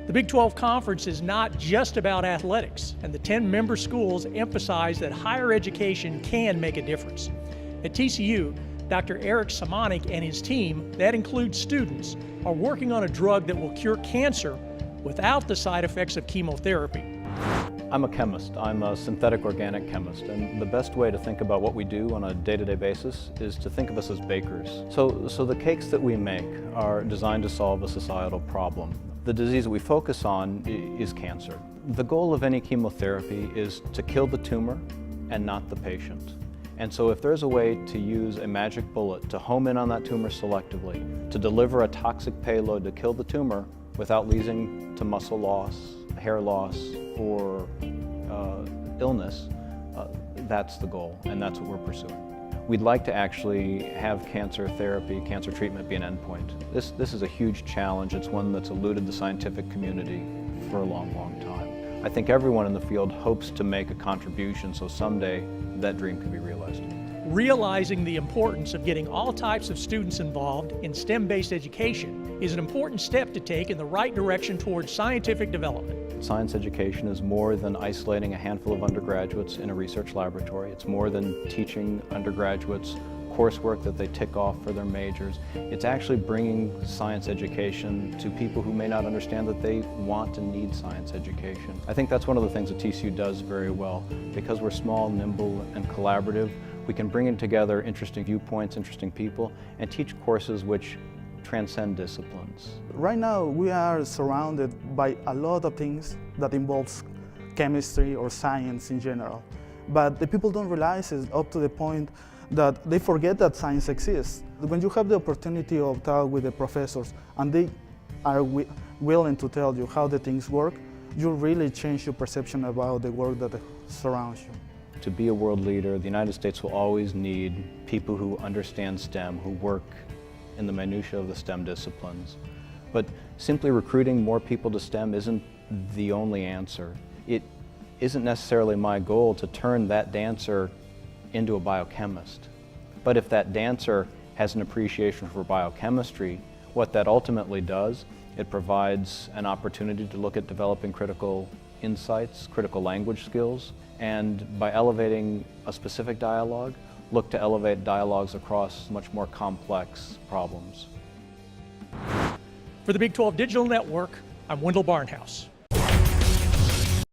The Big 12 Conference is not just about athletics, and the 10 member schools emphasize that higher education can make a difference. At TCU, Dr. Simanek and his team, that includes students, are working on a drug that will cure cancer without the side effects of chemotherapy. I'm a chemist. I'm a synthetic organic chemist, and the best way to think about what we do on a day-to-day basis is to think of us as bakers. So the cakes that we make are designed to solve a societal problem. The disease that we focus on is cancer. The goal of any chemotherapy is to kill the tumor and not the patient. And so if there's a way to use a magic bullet to home in on that tumor selectively, to deliver a toxic payload to kill the tumor without leading to muscle loss, hair loss, or illness, that's the goal, and that's what we're pursuing. We'd like to actually have cancer therapy, cancer treatment be an endpoint. This is a huge challenge. It's one that's eluded the scientific community for a long, long time. I think everyone in the field hopes to make a contribution so someday that dream can be realized. Realizing the importance of getting all types of students involved in STEM-based education is an important step to take in the right direction towards scientific development. Science education is more than isolating a handful of undergraduates in a research laboratory. It's more than teaching undergraduates coursework that they tick off for their majors. It's actually bringing science education to people who may not understand that they want and need science education. I think that's one of the things that TCU does very well. Because we're small, nimble, and collaborative, we can bring in together interesting viewpoints, interesting people, and teach courses which transcend disciplines. Right now we are surrounded by a lot of things that involves chemistry or science in general. But the people don't realize it up to the point that they forget that science exists. When you have the opportunity of talk with the professors and they are willing to tell you how the things work, you really change your perception about the work that surrounds you. To be a world leader, the United States will always need people who understand STEM, who work in the minutiae of the STEM disciplines. But simply recruiting more people to STEM isn't the only answer. It isn't necessarily my goal to turn that dancer into a biochemist. But if that dancer has an appreciation for biochemistry, what that ultimately does, it provides an opportunity to look at developing critical insights, critical language skills, and by elevating a specific dialogue, look to elevate dialogues across much more complex problems. For the Big 12 Digital Network, I'm Wendell Barnhouse.